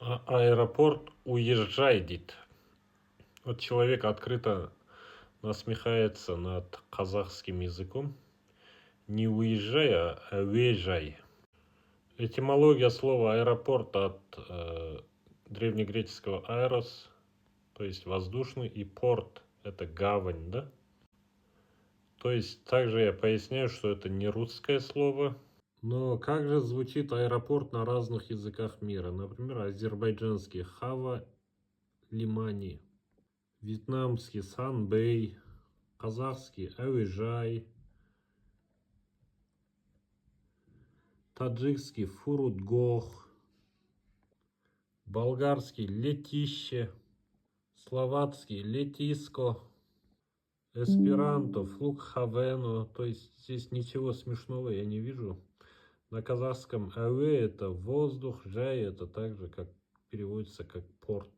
Аэропорт уезжает. Вот человек открыто насмехается над казахским языком. Не уезжай, а уезжай. Этимология слова аэропорт от древнегреческого аэрос, то есть воздушный, и порт – это гавань, да? То есть также я поясняю, что это не русское слово. Но как же звучит аэропорт на разных языках мира? Например, азербайджанский Хава Лимани, вьетнамский Санбэй, казахский Әуежай, таджикский Фурудгох, болгарский Летище, словацкий Летиско, эсперанто Флукхавено. То есть здесь ничего смешного я не вижу. На казахском Әуе это воздух, Жай это также как переводится как порт.